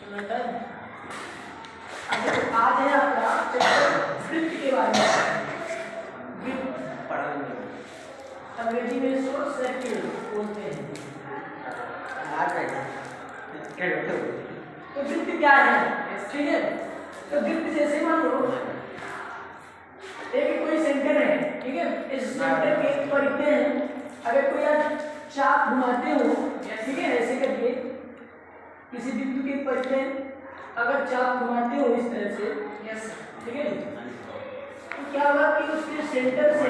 आज है आपका वृत्त के बारे में। अंग्रेजी में इसको सर्किल बोलते हैं। तो वृत्त क्या है, ठीक है। तो वृत्त जैसे मान लो एक कोई सेंटर है, ठीक है। इस सेंटर के परिधि हैं, अगर कोई आप चाप घुमाते हो, ठीक है, ऐसे करके किसी बिंदु के परिधि अगर चाप घुमाते हो इस तरह से, ठीक है, तो क्या होगा कि उसके सेंटर से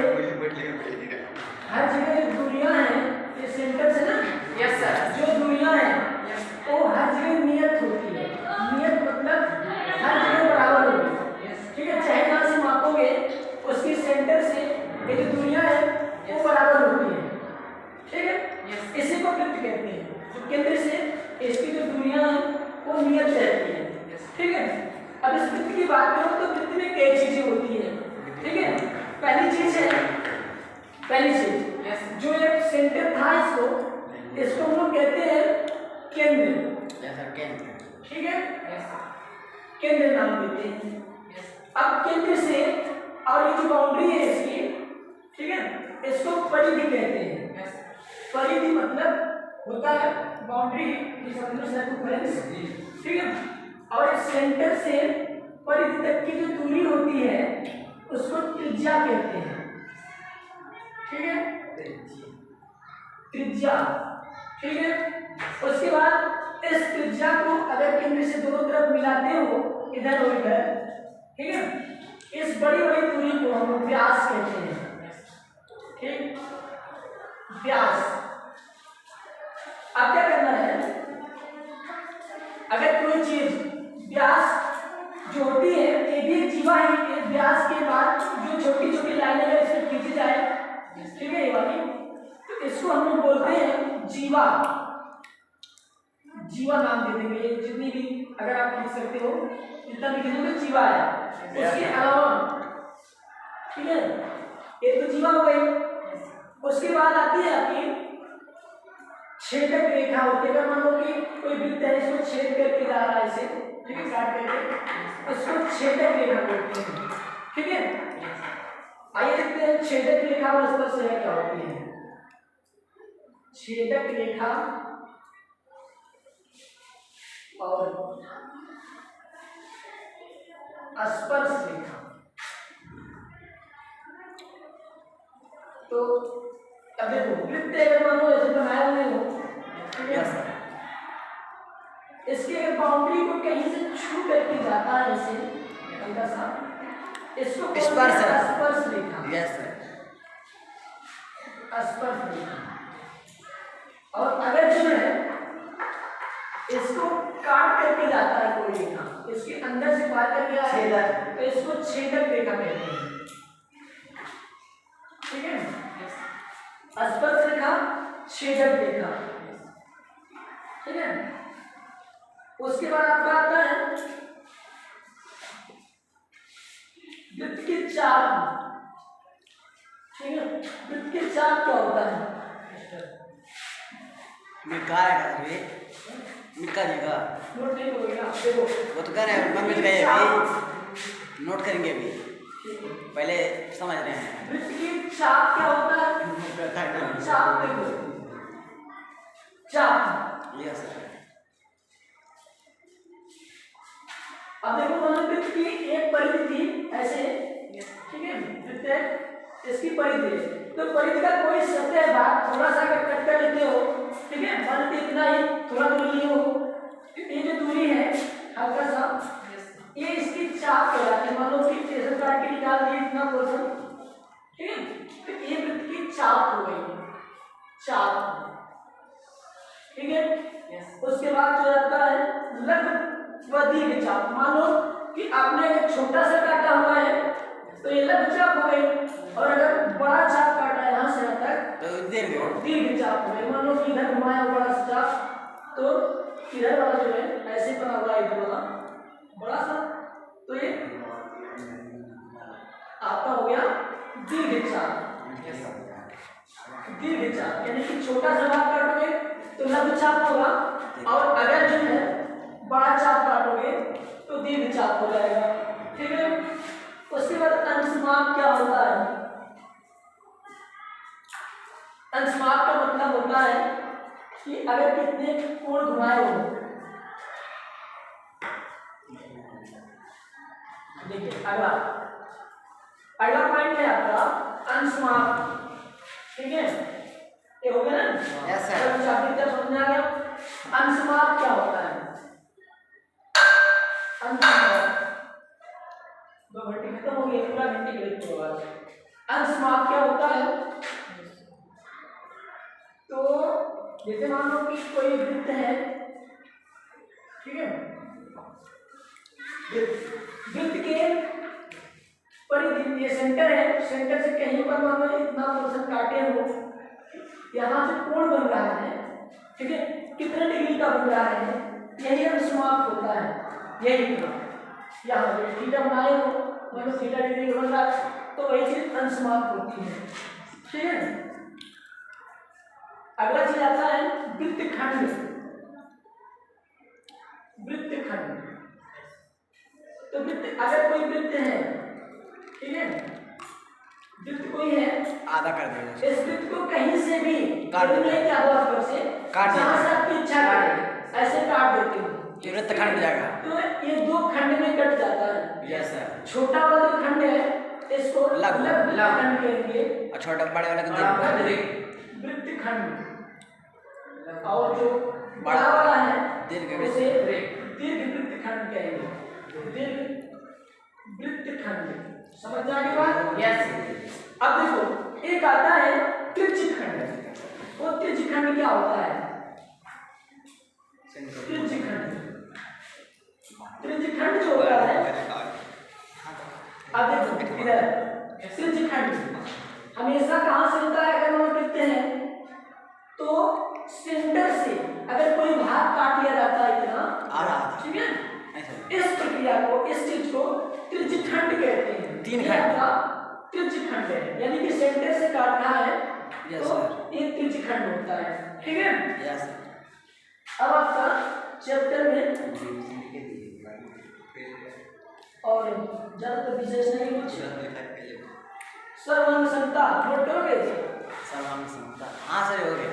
हर जगह जो दूरियां हैं, ये सेंटर से ना, यस सर, जो दूरियां हैं वो हर जगह नियत होती है। नियत मतलब हर जगह बराबर होगी, ठीक है। चाहे जहाँ से मापोगे उसके सेंटर से ये जो दूरियां हैं वो बराबर होती है, ठीक है। इसी को वृत्त कहते हैं। जो केंद्र से इसकी जो दूरियां हैं वो नियत रहती है, ठीक है। अब इस वृत्त की बात करो तो वृत्त में कई चीजें होती है, ठीक है। पहली चीज जो एक सेंटर था, इसको हम लोग कहते हैं केंद्र, ठीक है, केंद्र नाम देते हैं। अब केंद्र से और ये जो बाउंड्री है इसकी, ठीक है, इसको परिधि कहते हैं। परिधि मतलब होता है बाउंड्री, ठीक है। और इस सेंटर से परिधि तक की जो दूरी होती है उसको त्रिज्या कहते हैं, ठीक है, त्रिज्या, ठीक है। उसके बाद इस त्रिज्या को अगर केंद्र से दोनों तरफ मिलाते हो, इधर और इधर, ठीक है, इस बड़ी बड़ी दूरी को हम व्यास कहते हैं, ठीक, व्यास। अब क्या करना है, अगर कोई चीज व्यास जो होती है, ये भी जीवा ही, व्यास के बाद जो छोटी छोटी लाइनें अगर इसमें खींची जाए, ठीक है, ये वाली, तो इसको हम लोग बोलते हैं जीवा। जीवा नाम दे देंगे, जितनी भी अगर आप लिख सकते हो जितना भी लिखोगे जीवा है। उसके अलावा, ठीक है, ये तो जीवा हो गई। उसके बाद आती है आपकी छेदक रेखा होती है। अगर मान लो कि कोई वृत्त है, इसको छेद करके जा रहा है, इसे, ठीक है, काट करके, इसको छेदक रेखा बोलते हैं, ठीक है। आइए देखते हैं छेदक रेखा और स्पर्श रेखा क्या होती है। छेदक रेखा और स्पर्श रेखा। तो अब देखो वृत्त अगर मानो ऐसे बनाया हुए हो, ठीक है, इसकी अगर बाउंड्री को कहीं से छू करके जाता है ऐसे हल्का सा, इसको स्पर्श रेखा, यस सर, स्पर्श रेखा। और अगर जो है इसको काट करके जाता है कोई रेखा, इसके अंदर से पार करके आएगा, तो इसको छेदक रेखा कहते हैं, ठीक है। स्पर्श रेखा, छेदक रेखा, ठीक है। उसके बाद आपका आता है वृत्त की चाप, ठीक है। वृत्त की चाप क्या होता है? मिका है रे, मिका जी का नोट नहीं करोगे ना, देखो वो तो कर रहे हैं, मम्मी का ये भी नोट करेंगे अभी, पहले समझ रहे हैं। वृत्त की चाप क्या होता है? चाप देखो, चाप, यस सर। अब देखो मान लो वृत्त की एक परिधि थी ऐसे, ठीक है, वृत्त है, इसकी परिधि, तो परिधि का कोई सतह भाग थोड़ा सा अगर कट कर लेते हो, ठीक है, मान लो इतना ही थोड़ा दूरी लिए हो, ये जो दूरी है हल्का सा, ये इसकी चाप कहलाती है। मान लो कि ऐसे काट के निकाल दिए इतना पोर्शन, ठीक है, तो ये वृत्त की चाप हो गई, चाप, ठीक है। उसके बाद जो आता है लघु व दीर्घ चाप। मान लो कि आपने अगर छोटा सा काटा हुआ है तो ये लघु चाप हो गई, और अगर बड़ा चाप काटा है यहाँ से यहाँ तक तो दीर्घ चाप हो गई। मान लो कि इधर घुमाया बड़ा सा चाप, तो इधर वाला जो है ऐसे बना हुआ है, इधर वाला बड़ा सा, तो ये आपका हो गया दीर्घ चाप। दीर्घ चाप यानी कि छोटा सा भाग काटोगे तो लघु चाप होगा, और अगर जो है बड़ा चाप तो दीर्घ चाप हो जाएगा। ठीक है, उसके बाद अंशमाप क्या होता है? अंशमाप का मतलब होता है कि अगर कितने कोण घुमाए हो, देखिए अगला पॉइंट है आपका अंशमाप। ठीक है, ये हो गया ना? Yes sir. समझ में आ गया? अंशमाप क्या होता है? अंशमाप दो घंटे खत्म हो गए, पूरा घंटे के लिए होगा। अंशमाप क्या होता है? तो जैसे मान लो कि कोई वृत्त है, ठीक है, वृत्त के परिधि, ये सेंटर है, सेंटर से कहीं पर मान लो इतना पोर्शन काटे हो, यहाँ से कोण बन रहा है, ठीक है, कितने डिग्री का बन रहा है, यही अंशमाप होता है। यही यहाँ थीटा बनाए हो, मतलब थीटा डिग्री का बन रहा है, तो वही चीज अंशमाप होती है। ठीक है, अगला चीज आता है वृत्तखंड। वृत्तखंड तो वृत्त, अगर कोई वृत्त है, ठीक है, वृत्त कोई है, आधा कर देंगे, इस वृत्त को कहीं से भी काट देते हैं, जहां से आपकी इच्छा करे ऐसे काट देते हो, वृत्तखंड हो जाएगा। तो ये दो खंड में कट जाता है। Yes sir. छोटा वाला जो खंड है इसको लघुखंड कहेंगे, और छोटा बड़े वाले को वृत्तखंड, और जो बड़ा वाला है दीर्घ उसे दीर्घ वृत्तखंड कहेंगे। दीर्घ वृत्तखंड, समझ आ गई बात? यस। अब देखो एक आता है त्रिज्यखंड। वो त्रिज्यखंड क्या होता है? त्रिज्यखंड, त्रिज्यखंड जो होता है, अब देखो इधर त्रिज्यखंड हमेशा कहाँ से होता है? अगर हम देखते हैं तो सेंटर से अगर कोई भाग काट लिया जाता है इतना, ठीक है, इस प्रक्रिया को, इस चीज को त्रिज्यखंड कहते हैं। तीन खंड त्रिज्यखंड है, यानी कि सेंटर से काटना है तो ये त्रिज्यखंड होता है। ठीक है, यस। अब आपका चैप्टर में और ज्यादा विशेष नहीं कुछ, सर्वांग क्षमता नोट करोगे? सर्वांग क्षमता, हाँ सर हो गया।